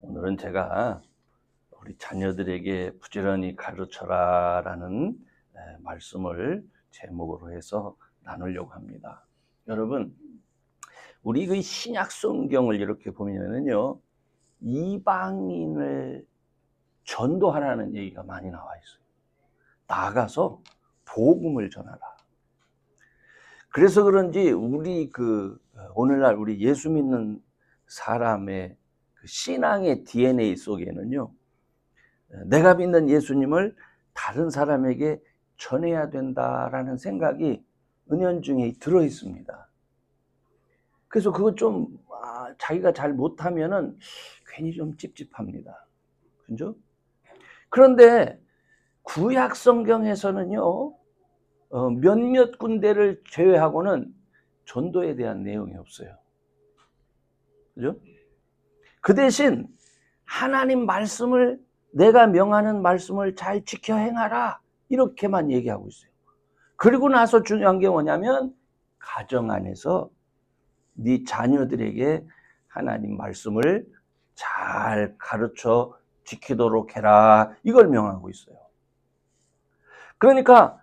오늘은 제가 우리 자녀들에게 부지런히 가르쳐라 라는 말씀을 제목으로 해서 나누려고 합니다. 여러분, 우리 그 신약 성경을 이렇게 보면은요, 이방인을 전도하라는 얘기가 많이 나와 있어요. 나가서 복음을 전하라. 그래서 그런지 우리 오늘날 우리 예수 믿는 사람의 그 신앙의 DNA 속에는요, 내가 믿는 예수님을 다른 사람에게 전해야 된다라는 생각이 은연중에 들어 있습니다. 그래서 그거 좀 자기가 잘 못하면은 괜히 좀 찝찝합니다. 그죠? 그런데 구약 성경에서는요, 몇몇 군데를 제외하고는 전도에 대한 내용이 없어요. 그죠? 그 대신 하나님 말씀을, 내가 명하는 말씀을 잘 지켜 행하라, 이렇게만 얘기하고 있어요. 그리고 나서 중요한 게 뭐냐면 가정 안에서 네 자녀들에게 하나님 말씀을 잘 가르쳐 지키도록 해라, 이걸 명하고 있어요. 그러니까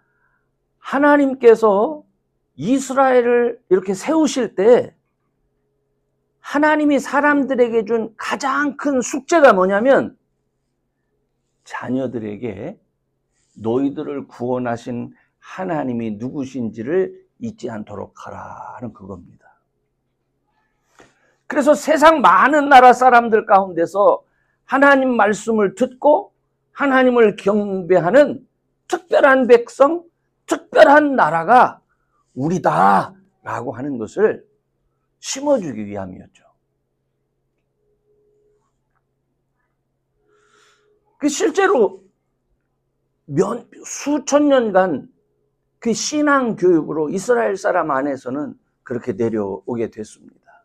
하나님께서 이스라엘을 이렇게 세우실 때 하나님이 사람들에게 준 가장 큰 숙제가 뭐냐면 자녀들에게 너희들을 구원하신 하나님이 누구신지를 잊지 않도록 하라는 그겁니다. 그래서 세상 많은 나라 사람들 가운데서 하나님 말씀을 듣고 하나님을 경배하는 특별한 백성, 특별한 나라가 우리다라고 하는 것을 심어주기 위함이었죠. 실제로 수천 년간 그 신앙 교육으로 이스라엘 사람 안에서는 그렇게 내려오게 됐습니다.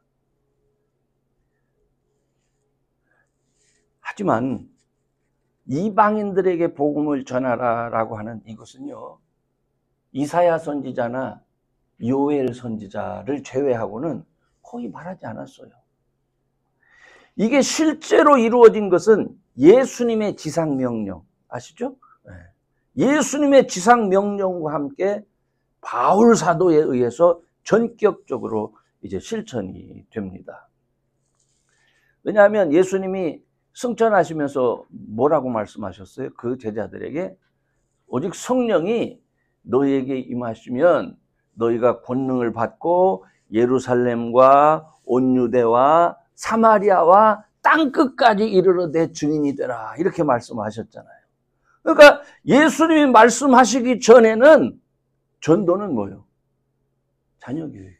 하지만 이방인들에게 복음을 전하라라고 하는 이것은요, 이사야 선지자나 요엘 선지자를 제외하고는 거의 말하지 않았어요. 이게 실제로 이루어진 것은 예수님의 지상명령, 아시죠? 예수님의 지상명령과 함께 바울 사도에 의해서 전격적으로 이제 실천이 됩니다. 왜냐하면 예수님이 승천하시면서 뭐라고 말씀하셨어요? 그 제자들에게 오직 성령이 너희에게 임하시면 너희가 권능을 받고 예루살렘과 온 유대와 사마리아와 땅끝까지 이르러 내 증인이 되라, 이렇게 말씀하셨잖아요. 그러니까 예수님이 말씀하시기 전에는 전도는 뭐예요? 자녀교육이요.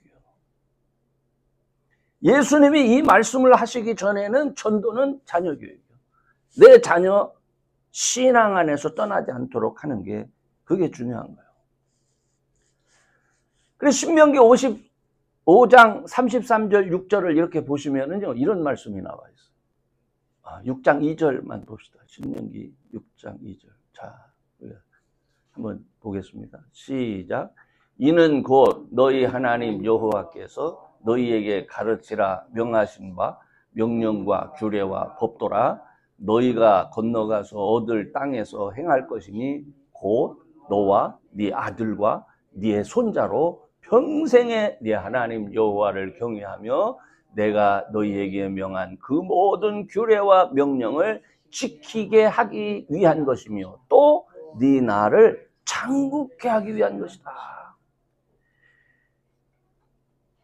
예수님이 이 말씀을 하시기 전에는 전도는 자녀교육이요. 내 자녀 신앙 안에서 떠나지 않도록 하는 게 그게 중요한 거예요. 그래서 신명기 55장 33절 6절을 이렇게 보시면은요, 이런 말씀이 나와 있어요. 6장 2절만 봅시다. 신명기 6장 2절. 자, 한번 보겠습니다. 시작. 이는 곧 너희 하나님 여호와께서 너희에게 가르치라 명하신 바 명령과 규례와 법도라. 너희가 건너가서 얻을 땅에서 행할 것이니 곧 너와 네 아들과 네 손자로 평생에 네 하나님 여호와를 경외하며 내가 너희에게 명한 그 모든 규례와 명령을 지키게 하기 위한 것이며 또 네 나라를 장국케 하기 위한 것이다.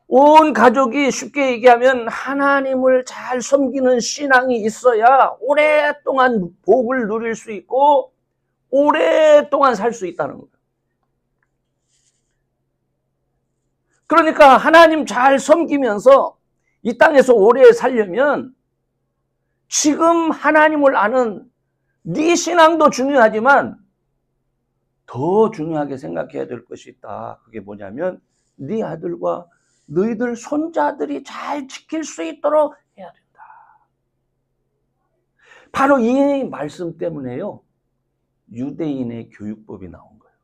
온 가족이 쉽게 얘기하면 하나님을 잘 섬기는 신앙이 있어야 오랫동안 복을 누릴 수 있고 오랫동안 살 수 있다는 거예요. 그러니까 하나님 잘 섬기면서 이 땅에서 오래 살려면 지금 하나님을 아는 네 신앙도 중요하지만 더 중요하게 생각해야 될 것이 있다. 그게 뭐냐면 네 아들과 너희들 손자들이 잘 지킬 수 있도록 해야 된다. 바로 이 말씀 때문에요, 유대인의 교육법이 나온 거예요.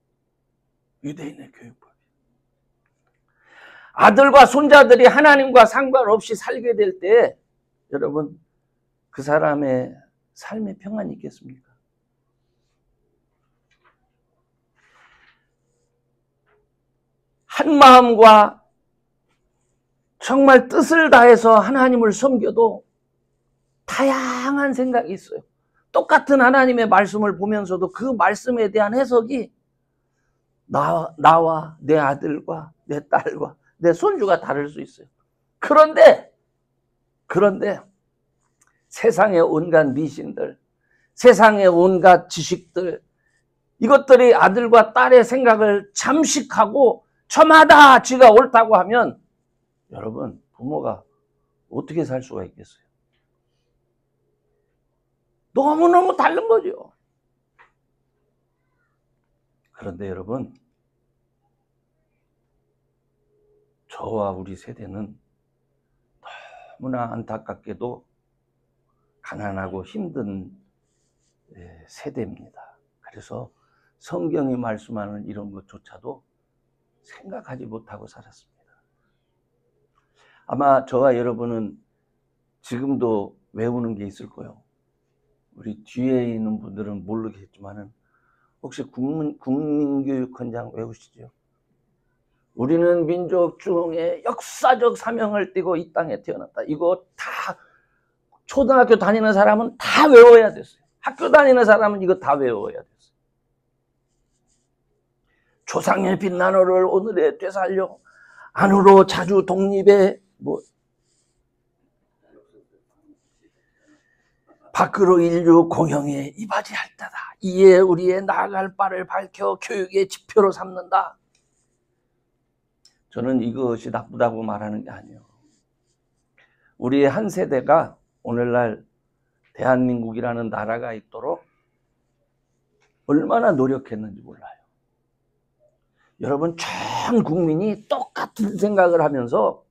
유대인의 교육법. 아들과 손자들이 하나님과 상관없이 살게 될 때, 여러분, 그 사람의 삶에 평안이 있겠습니까? 한 마음과 정말 뜻을 다해서 하나님을 섬겨도 다양한 생각이 있어요. 똑같은 하나님의 말씀을 보면서도 그 말씀에 대한 해석이 나와 내 아들과 내 딸과 내 손주가 다를 수 있어요. 그런데 세상의 온갖 미신들, 세상의 온갖 지식들, 이것들이 아들과 딸의 생각을 잠식하고 저마다 지가 옳다고 하면 여러분, 부모가 어떻게 살 수가 있겠어요? 너무너무 다른 거죠. 그런데 여러분, 저와 우리 세대는 너무나 안타깝게도 가난하고 힘든 세대입니다. 그래서 성경이 말씀하는 이런 것조차도 생각하지 못하고 살았습니다. 아마 저와 여러분은 지금도 외우는 게 있을 거예요. 우리 뒤에 있는 분들은 모르겠지만은 혹시 국민교육헌장 외우시죠? 우리는 민족 중흥의 역사적 사명을 띠고 이 땅에 태어났다. 이거 다 초등학교 다니는 사람은 다 외워야 됐어요. 학교 다니는 사람은 이거 다 외워야 됐어요. 조상의 빛나노를 오늘에 되살려 안으로 자주 독립의 밖으로 인류 공영에 이바지할 때다. 이에 우리의 나아갈 바를 밝혀 교육의 지표로 삼는다. 저는 이것이 나쁘다고 말하는 게 아니에요. 우리의 한 세대가 오늘날 대한민국이라는 나라가 있도록 얼마나 노력했는지 몰라요. 여러분, 전 국민이 똑같은 생각을 하면서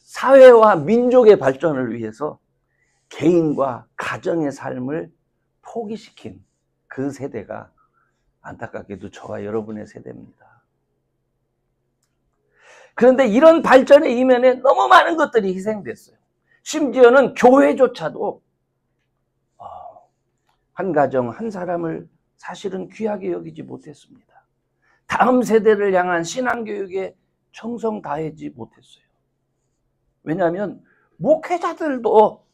사회와 민족의 발전을 위해서 개인과 가정의 삶을 포기시킨 그 세대가 안타깝게도 저와 여러분의 세대입니다. 그런데 이런 발전의 이면에 너무 많은 것들이 희생됐어요. 심지어는 교회조차도 한 가정, 한 사람을 사실은 귀하게 여기지 못했습니다. 다음 세대를 향한 신앙교육에 정성 다하지 못했어요. 왜냐하면 목회자들도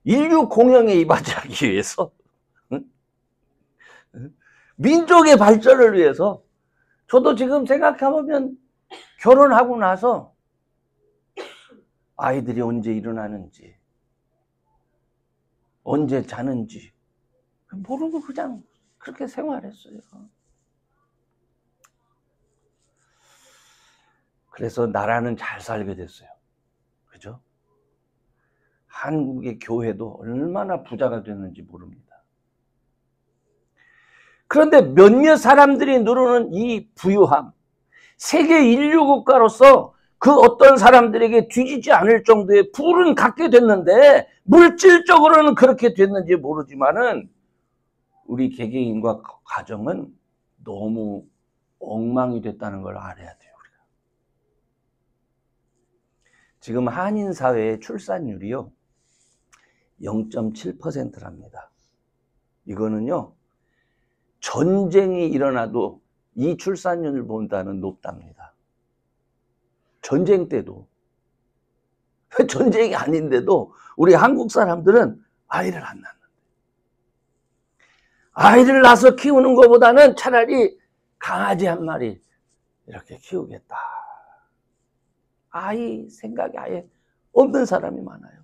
인류 공영에 이바지하기 위해서, 민족의 발전을 위해서, 저도 지금 생각해보면 결혼하고 나서 아이들이 언제 일어나는지, 언제 자는지 모르고 그냥 그렇게 생활했어요. 그래서 나라는 잘 살게 됐어요. 그죠? 한국의 교회도 얼마나 부자가 됐는지 모릅니다. 그런데 몇몇 사람들이 누르는 이 부유함, 세계 인류 국가로서 그 어떤 사람들에게 뒤지지 않을 정도의 부를 갖게 됐는데, 물질적으로는 그렇게 됐는지 모르지만은 우리 개개인과 가정은 너무 엉망이 됐다는 걸 알아야 돼요. 우리가. 지금 한인 사회의 출산율이요 0.7%랍니다. 이거는요 전쟁이 일어나도 이 출산율보다는 높답니다. 전쟁 때도. 전쟁이 아닌데도 우리 한국 사람들은 아이를 안 낳는다. 아이를 낳아서 키우는 것보다는 차라리 강아지 한 마리 이렇게 키우겠다. 아이 생각이 아예 없는 사람이 많아요.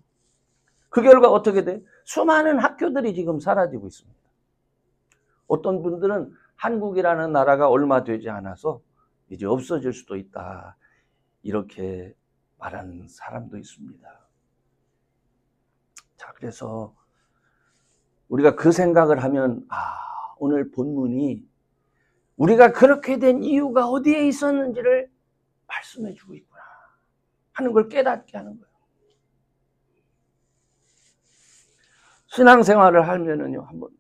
그 결과 어떻게 돼? 수많은 학교들이 지금 사라지고 있습니다. 어떤 분들은 한국이라는 나라가 얼마 되지 않아서 이제 없어질 수도 있다. 이렇게 말하는 사람도 있습니다. 자, 그래서 우리가 그 생각을 하면 오늘 본문이 우리가 그렇게 된 이유가 어디에 있었는지를 말씀해 주고 있구나 하는 걸 깨닫게 하는 거예요. 신앙생활을 하면은요, 한번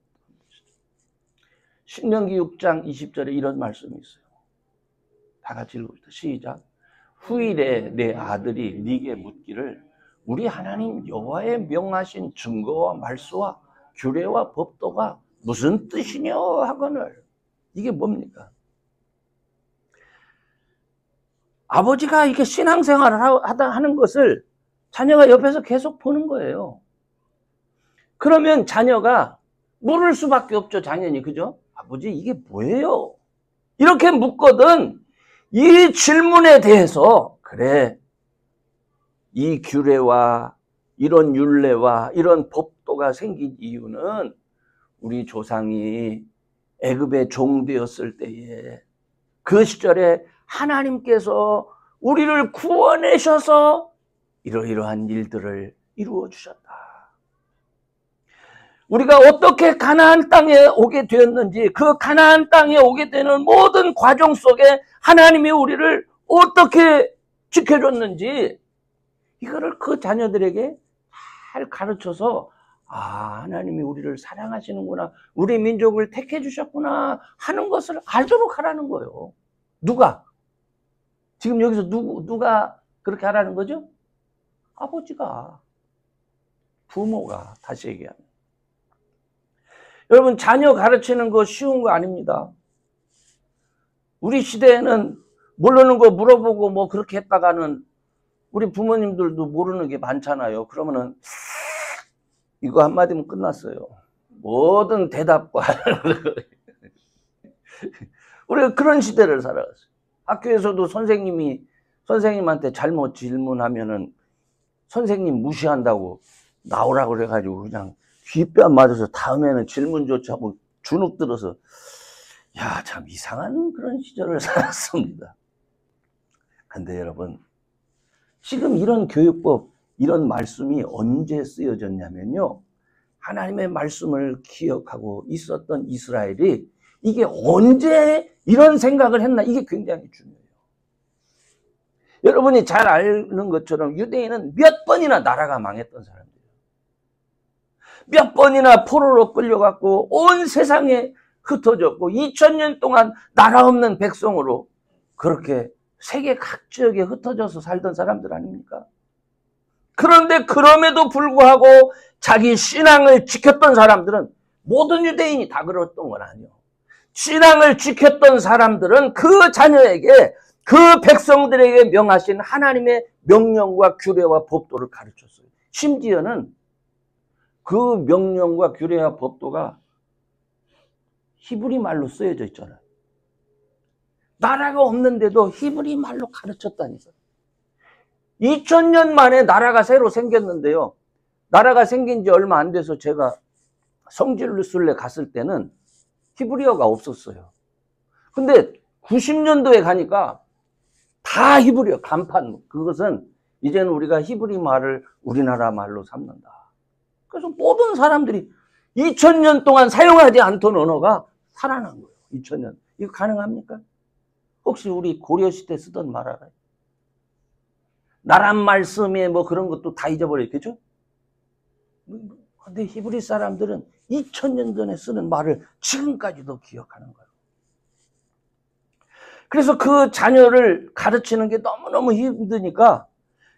신명기 6장 20절에 이런 말씀이 있어요. 다 같이 읽읍시다. 시작. 후일에 내 아들이 네게 묻기를 우리 하나님 여호와의 명하신 증거와 말수와 규례와 법도가 무슨 뜻이냐 하거늘. 이게 뭡니까? 아버지가 이렇게 신앙생활을 하는 것을 자녀가 옆에서 계속 보는 거예요. 그러면 자녀가 물을 수밖에 없죠, 당연히. 그죠? 아버지, 이게 뭐예요? 이렇게 묻거든. 이 질문에 대해서, 그래, 이 규례와 이런 율례와 이런 법도가 생긴 이유는 우리 조상이 애굽의 종 되었을 때에 그 시절에 하나님께서 우리를 구원하셔서 이러이러한 일들을 이루어 주셨다. 우리가 어떻게 가나안 땅에 오게 되었는지, 그 가나안 땅에 오게 되는 모든 과정 속에 하나님이 우리를 어떻게 지켜줬는지 이거를 그 자녀들에게 잘 가르쳐서 하나님이 우리를 사랑하시는구나, 우리 민족을 택해 주셨구나 하는 것을 알도록 하라는 거예요. 누가? 지금 여기서 누가 그렇게 하라는 거죠? 아버지가, 부모가. 다시 얘기하면 여러분, 자녀 가르치는 거 쉬운 거 아닙니다. 우리 시대에는 모르는 거 물어보고 뭐 그렇게 했다가는 우리 부모님들도 모르는 게 많잖아요. 그러면은 이거 한마디면 끝났어요. 모든 대답과 우리가 그런 시대를 살아갔어요. 학교에서도 선생님한테 잘못 질문하면은 선생님 무시한다고 나오라고 그래가지고 그냥 귓뺨 맞아서 다음에는 질문조차 뭐 주눅 들어서, 야, 참 이상한 그런 시절을 살았습니다. 근데 여러분, 지금 이런 교육법, 이런 말씀이 언제 쓰여졌냐면요, 하나님의 말씀을 기억하고 있었던 이스라엘이 이게 언제 이런 생각을 했나, 이게 굉장히 중요해요. 여러분이 잘 아는 것처럼 유대인은 몇 번이나 나라가 망했던 사람들이에요. 몇 번이나 포로로 끌려갔고 온 세상에 흩어졌고 2000년 동안 나라 없는 백성으로 그렇게 세계 각 지역에 흩어져서 살던 사람들 아닙니까? 그런데 그럼에도 불구하고 자기 신앙을 지켰던 사람들은, 모든 유대인이 다 그랬던 건 아니에요. 신앙을 지켰던 사람들은 그 자녀에게, 그 백성들에게 명하신 하나님의 명령과 규례와 법도를 가르쳤어요. 심지어는 그 명령과 규례와 법도가 히브리 말로 쓰여져 있잖아요. 나라가 없는데도 히브리 말로 가르쳤다니까요. 2000년 만에 나라가 새로 생겼는데요. 나라가 생긴 지 얼마 안 돼서 제가 성지순례 갔을 때는 히브리어가 없었어요. 근데 90년도에 가니까 다 히브리어, 간판. 그것은 이제는 우리가 히브리 말을 우리나라 말로 삼는다. 그래서 모든 사람들이 2000년 동안 사용하지 않던 언어가 살아난 거예요. 2000년. 이거 가능합니까? 혹시 우리 고려시대 쓰던 말 알아요? 나란 말씀에 뭐 그런 것도 다 잊어버렸겠죠? 근데 히브리 사람들은 2000년 전에 쓰는 말을 지금까지도 기억하는 거예요. 그래서 그 자녀를 가르치는 게 너무너무 힘드니까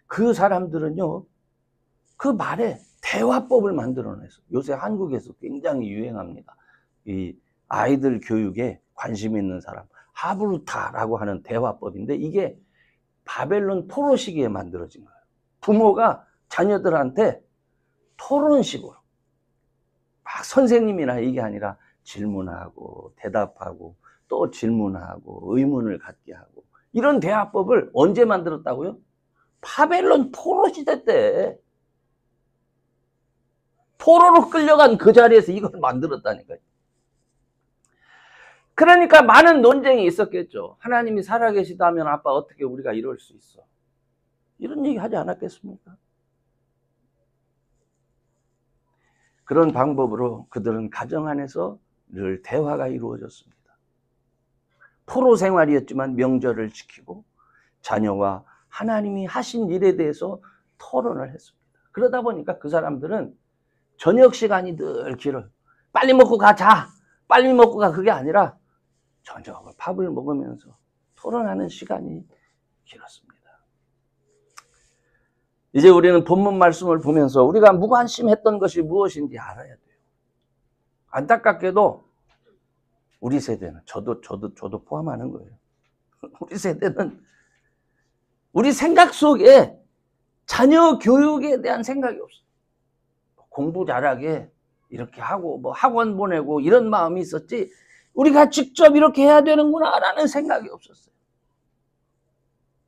그 사람들은요, 그 말에 대화법을 만들어냈어요. 요새 한국에서 굉장히 유행합니다. 이 아이들 교육에 관심 있는 사람, 하브루타라고 하는 대화법인데, 이게 바벨론 토로시기에 만들어진 거예요. 부모가 자녀들한테 토론식으로, 막 선생님이나 이게 아니라 질문하고 대답하고 또 질문하고 의문을 갖게 하고, 이런 대화법을 언제 만들었다고요? 바벨론 포로 시대 때 포로로 끌려간 그 자리에서 이걸 만들었다니까요. 그러니까 많은 논쟁이 있었겠죠. 하나님이 살아계시다면 아빠 어떻게 우리가 이럴 수 있어? 이런 얘기 하지 않았겠습니까? 그런 방법으로 그들은 가정 안에서 늘 대화가 이루어졌습니다. 포로 생활이었지만 명절을 지키고 자녀와 하나님이 하신 일에 대해서 토론을 했습니다. 그러다 보니까 그 사람들은 저녁 시간이 늘 길어요. 빨리 먹고 가, 자. 빨리 먹고 가. 그게 아니라 저녁을 밥을 먹으면서 토론하는 시간이 길었습니다. 이제 우리는 본문 말씀을 보면서 우리가 무관심했던 것이 무엇인지 알아야 돼요. 안타깝게도 우리 세대는, 저도 포함하는 거예요. 우리 세대는 우리 생각 속에 자녀 교육에 대한 생각이 없어요. 공부 잘하게 이렇게 하고 뭐 학원 보내고 이런 마음이 있었지, 우리가 직접 이렇게 해야 되는구나 라는 생각이 없었어요.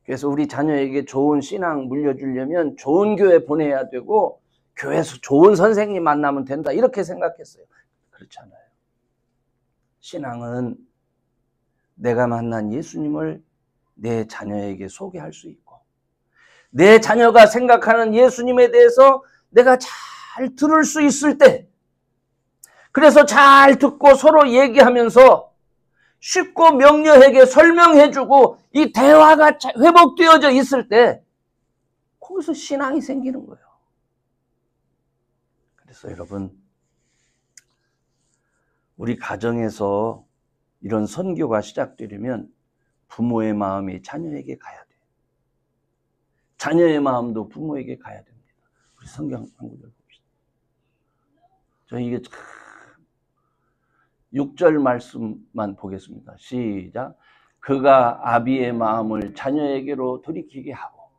그래서 우리 자녀에게 좋은 신앙 물려주려면 좋은 교회 보내야 되고 교회에서 좋은 선생님 만나면 된다, 이렇게 생각했어요. 그렇지 않아요. 신앙은 내가 만난 예수님을 내 자녀에게 소개할 수 있고, 내 자녀가 생각하는 예수님에 대해서 내가 잘 들을 수 있을 때, 그래서 잘 듣고 서로 얘기하면서 쉽고 명료하게 설명해주고 이 대화가 회복되어져 있을 때 거기서 신앙이 생기는 거예요. 그래서 여러분, 우리 가정에서 이런 선교가 시작되려면 부모의 마음이 자녀에게 가야 돼요. 자녀의 마음도 부모에게 가야 됩니다. 우리 성경 한 구절 봅시다. 저희 이게 참 6절 말씀만 보겠습니다. 시작. 그가 아비의 마음을 자녀에게로 돌이키게 하고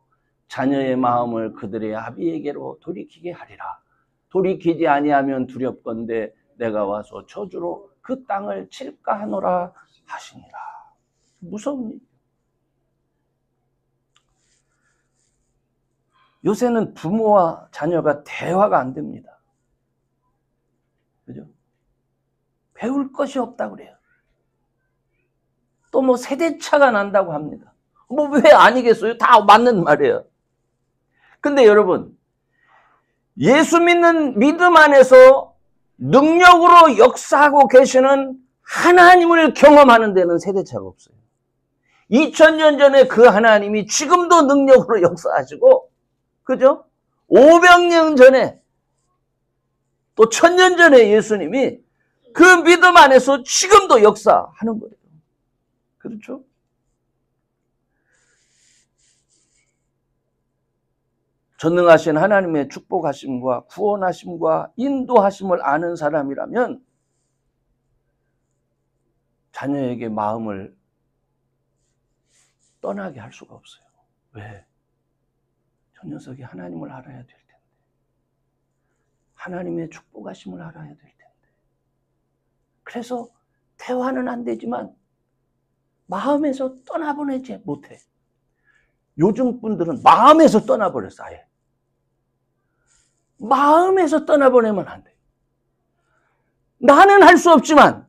자녀의 마음을 그들의 아비에게로 돌이키게 하리라. 돌이키지 아니하면 두렵건대 내가 와서 저주로 그 땅을 칠까 하노라 하시니라. 무서운 일. 요새는 부모와 자녀가 대화가 안 됩니다. 그죠? 배울 것이 없다고 그래요. 또 뭐 세대차가 난다고 합니다. 뭐 왜 아니겠어요? 다 맞는 말이에요. 근데 여러분, 예수 믿는 믿음 안에서 능력으로 역사하고 계시는 하나님을 경험하는 데는 세대차가 없어요. 2000년 전에 그 하나님이 지금도 능력으로 역사하시고, 그죠? 500년 전에 또 1000년 전에 예수님이 그 믿음 안에서 지금도 역사하는 거예요. 그렇죠? 전능하신 하나님의 축복하심과 구원하심과 인도하심을 아는 사람이라면 자녀에게 마음을 떠나게 할 수가 없어요. 왜? 저 녀석이 하나님을 알아야 될 텐데, 하나님의 축복하심을 알아야 될 텐데. 그래서 대화는 안 되지만 마음에서 떠나보내지 못해. 요즘 분들은 마음에서 떠나버렸어. 아예 마음에서 떠나보내면 안 돼. 나는 할 수 없지만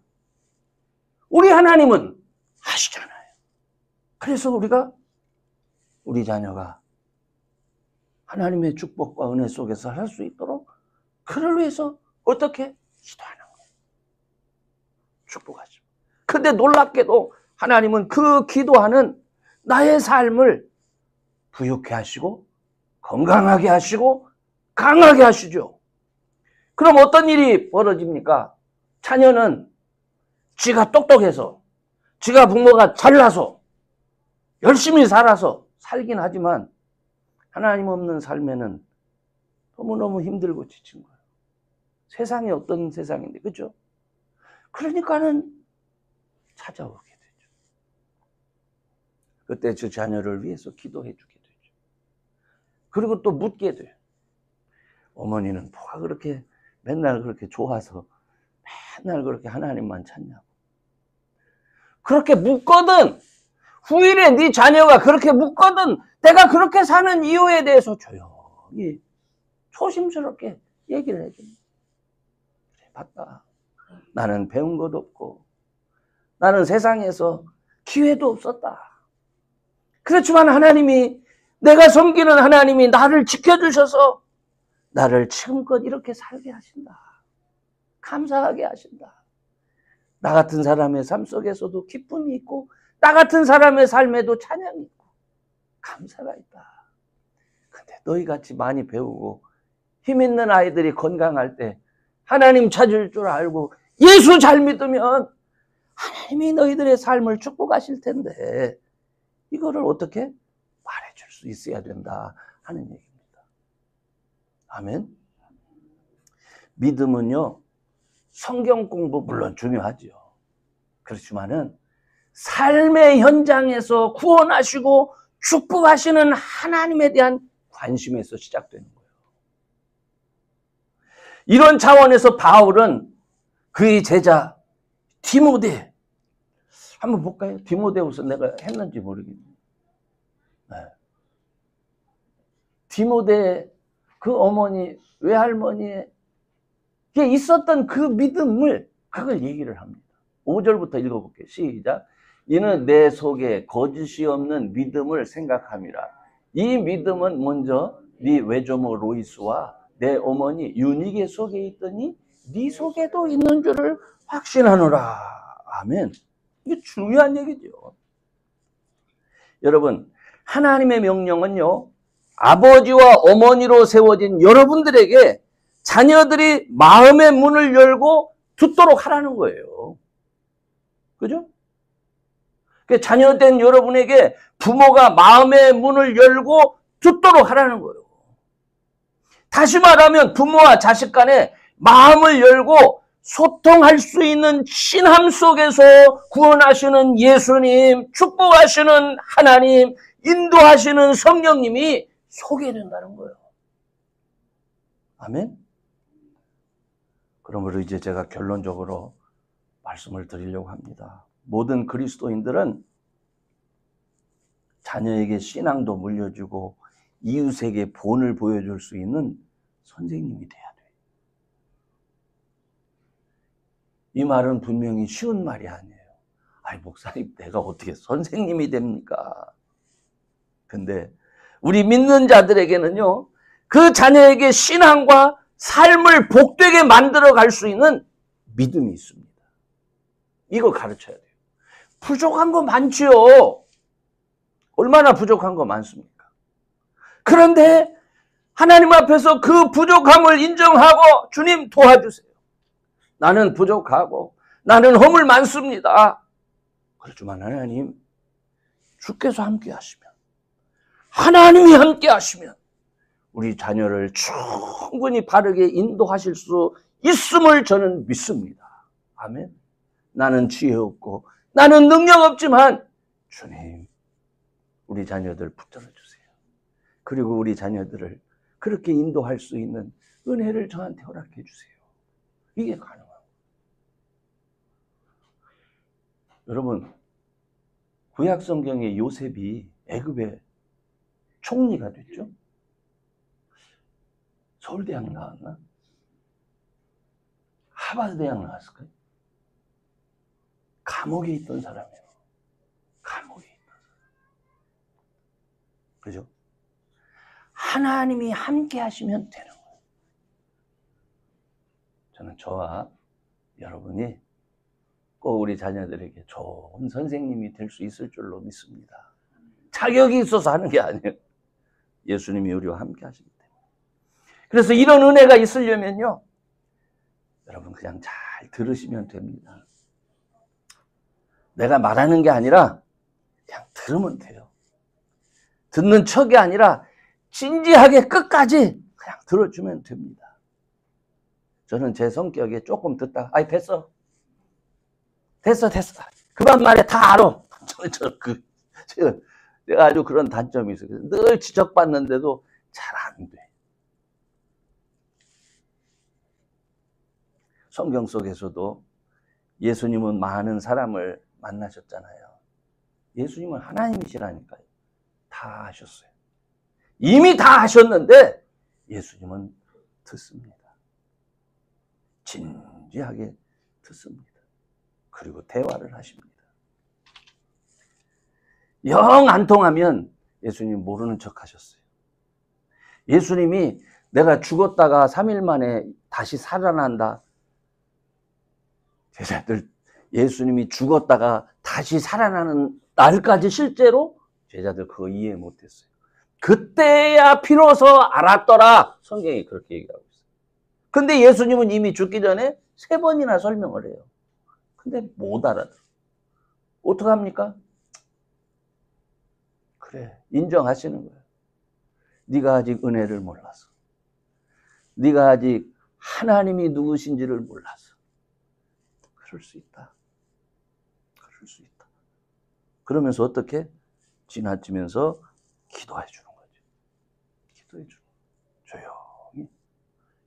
우리 하나님은 하시잖아요. 그래서 우리 자녀가 하나님의 축복과 은혜 속에서 할 수 있도록 그를 위해서 어떻게 기도하는 거예요. 축복하죠. 근데 놀랍게도 하나님은 그 기도하는 나의 삶을 부유케 하시고 건강하게 하시고 강하게 하시죠. 그럼 어떤 일이 벌어집니까? 자녀는 지가 똑똑해서, 지가 부모가 잘나서 열심히 살아서 살긴 하지만 하나님 없는 삶에는 너무너무 힘들고 지친 거예요. 세상이 어떤 세상인데, 그렇죠? 그러니까는 찾아오게 되죠. 그때 저 자녀를 위해서 기도해 주게 되죠. 그리고 또 묻게 돼요. 어머니는 뭐가 그렇게 맨날 그렇게 좋아서 맨날 그렇게 하나님만 찾냐고. 그렇게 묻거든, 후일에 네 자녀가 그렇게 묻거든, 내가 그렇게 사는 이유에 대해서 조용히 조심스럽게 얘기를 해줍니다. 그래, 봤다. 나는 배운 것도 없고 나는 세상에서 기회도 없었다. 그렇지만 하나님이, 내가 섬기는 하나님이 나를 지켜주셔서 나를 지금껏 이렇게 살게 하신다. 감사하게 하신다. 나 같은 사람의 삶 속에서도 기쁨이 있고 나 같은 사람의 삶에도 찬양이 있고 감사가 있다. 근데 너희같이 많이 배우고 힘 있는 아이들이 건강할 때 하나님 찾을 줄 알고 예수 잘 믿으면 하나님이 너희들의 삶을 축복하실 텐데 이거를 어떻게 말해줄 수 있어야 된다 하는 얘기입니다. 아멘. 믿음은요, 성경 공부 물론 중요하죠. 그렇지만은 삶의 현장에서 구원하시고 축복하시는 하나님에 대한 관심에서 시작되는 거예요. 이런 차원에서 바울은 그의 제자 디모데, 한번 볼까요? 디모데후서 내가 했는지 모르겠네요. 네. 디모데 그 어머니, 외할머니에 있었던 그 믿음을, 그걸 얘기를 합니다. 5절부터 읽어볼게요. 시작. 이는 내 속에 거짓이 없는 믿음을 생각함이라. 이 믿음은 먼저 네 외조모 로이스와 내 어머니 유니게 속에 있더니 네 속에도 있는 줄을 확신하노라. 아멘. 이게 중요한 얘기죠. 여러분, 하나님의 명령은요, 아버지와 어머니로 세워진 여러분들에게 자녀들이 마음의 문을 열고 듣도록 하라는 거예요. 그죠? 자녀된 여러분에게 부모가 마음의 문을 열고 듣도록 하라는 거예요. 다시 말하면 부모와 자식 간에 마음을 열고 소통할 수 있는 신함 속에서 구원하시는 예수님, 축복하시는 하나님, 인도하시는 성령님이 소개된다는 거예요. 아멘? 그러므로 이제 제가 결론적으로 말씀을 드리려고 합니다. 모든 그리스도인들은 자녀에게 신앙도 물려주고 이웃에게 본을 보여줄 수 있는 선생님이 돼야 돼요. 이 말은 분명히 쉬운 말이 아니에요. 아이, 목사님, 내가 어떻게 선생님이 됩니까? 근데 우리 믿는 자들에게는요, 그 자녀에게 신앙과 삶을 복되게 만들어 갈 수 있는 믿음이 있습니다. 이거 가르쳐야 돼요. 부족한 거 많지요. 얼마나 부족한 거 많습니까? 그런데 하나님 앞에서 그 부족함을 인정하고 주님 도와주세요. 나는 부족하고 나는 허물 많습니다. 그렇지만 하나님, 주께서 함께 하시면, 하나님이 함께 하시면 우리 자녀를 충분히 바르게 인도하실 수 있음을 저는 믿습니다. 아멘. 나는 지혜 없고 나는 능력 없지만 주님, 우리 자녀들 붙들어 주세요. 그리고 우리 자녀들을 그렇게 인도할 수 있는 은혜를 저한테 허락해 주세요. 이게 가능합니다. 여러분, 구약 성경의 요셉이 애굽의 총리가 됐죠? 서울대학 나왔나? 하버드대학 나왔을까요? 감옥에 있던 사람이에요. 감옥에 있던 사람. 그죠? 하나님이 함께 하시면 되는 거예요. 저는 저와 여러분이 꼭 우리 자녀들에게 좋은 선생님이 될 수 있을 줄로 믿습니다. 자격이 있어서 하는 게 아니에요. 예수님이 우리와 함께 하시기 때문에. 그래서 이런 은혜가 있으려면요, 여러분 그냥 잘 들으시면 됩니다. 내가 말하는 게 아니라 그냥 들으면 돼요. 듣는 척이 아니라 진지하게 끝까지 그냥 들어주면 됩니다. 저는 제 성격에 조금 듣다가 아이 됐어. 그만 말해. 다 알아. 내가 아주 그런 단점이 있어요. 늘 지적받는데도 잘 안 돼. 성경 속에서도 예수님은 많은 사람을 만나셨잖아요. 예수님은 하나님이시라니까요. 다 하셨어요. 이미 다 하셨는데 예수님은 듣습니다. 진지하게 듣습니다. 그리고 대화를 하십니다. 영 안 통하면 예수님 모르는 척 하셨어요. 예수님이 내가 죽었다가 3일 만에 다시 살아난다. 제자들, 예수님이 죽었다가 다시 살아나는 날까지 실제로 제자들 그거 이해 못했어요. 그때야 비로소 알았더라. 성경이 그렇게 얘기하고 있어요. 근데 예수님은 이미 죽기 전에 3번이나 설명을 해요. 근데 못 알아들어. 어떡합니까? 그래, 인정하시는 거예요. 네가 아직 은혜를 몰라서. 네가 아직 하나님이 누구신지를 몰라서. 그럴 수 있다. 그럴 수 있다. 그러면서 어떻게? 지나치면서 기도해 주는 거죠. 기도해 주는 거예요. 조용히.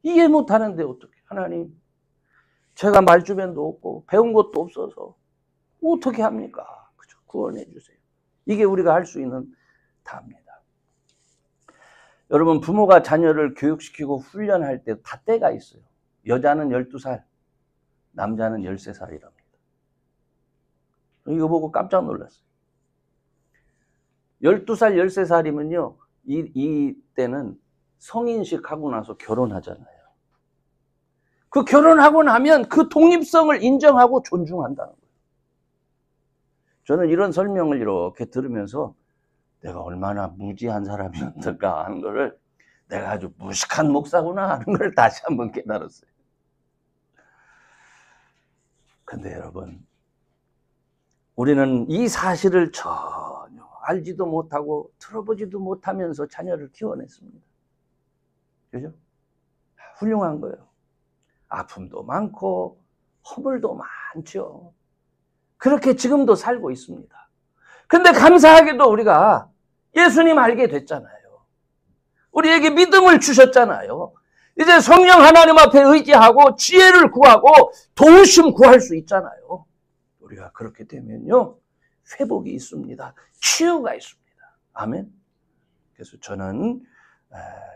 이해 못하는데 어떻게? 하나님, 제가 말주변도 없고 배운 것도 없어서 어떻게 합니까? 그죠? 구원해 주세요. 이게 우리가 할 수 있는 답입니다. 여러분, 부모가 자녀를 교육시키고 훈련할 때 다 때가 있어요. 여자는 12살, 남자는 13살이랍니다. 이거 보고 깜짝 놀랐어요. 12살, 13살이면요, 이 때는 성인식 하고 나서 결혼하잖아요. 그 결혼하고 나면 그 독립성을 인정하고 존중한다는 거예요. 저는 이런 설명을 이렇게 들으면서 내가 얼마나 무지한 사람이었을까 하는 거를, 내가 아주 무식한 목사구나 하는 걸 다시 한번 깨달았어요. 근데 여러분, 우리는 이 사실을 전혀 알지도 못하고 들어보지도 못하면서 자녀를 키워냈습니다. 그죠? 훌륭한 거예요. 아픔도 많고 허물도 많죠. 그렇게 지금도 살고 있습니다. 근데 감사하게도 우리가 예수님 알게 됐잖아요. 우리에게 믿음을 주셨잖아요. 이제 성령 하나님 앞에 의지하고 지혜를 구하고 도우심 구할 수 있잖아요. 우리가 그렇게 되면요, 회복이 있습니다. 치유가 있습니다. 아멘. 그래서 저는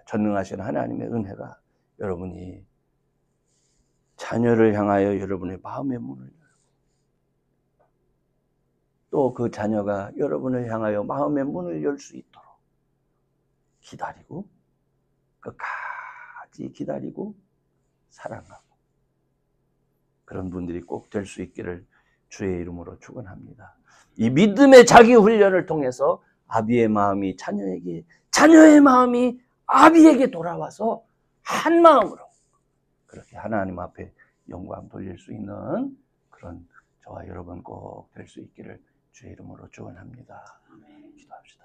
전능하신 하나님의 은혜가 여러분이 자녀를 향하여 여러분의 마음의 문을 열고, 또 그 자녀가 여러분을 향하여 마음의 문을 열 수 있도록 기다리고, 끝까지 기다리고 사랑하고, 그런 분들이 꼭 될 수 있기를 주의 이름으로 축원합니다. 이 믿음의 자기 훈련을 통해서 아비의 마음이 자녀에게, 자녀의 마음이 아비에게 돌아와서 한 마음으로 그렇게 하나님 앞에 영광 돌릴 수 있는 그런 저와 여러분 꼭 될 수 있기를 주의 이름으로 축원합니다. 기도합시다.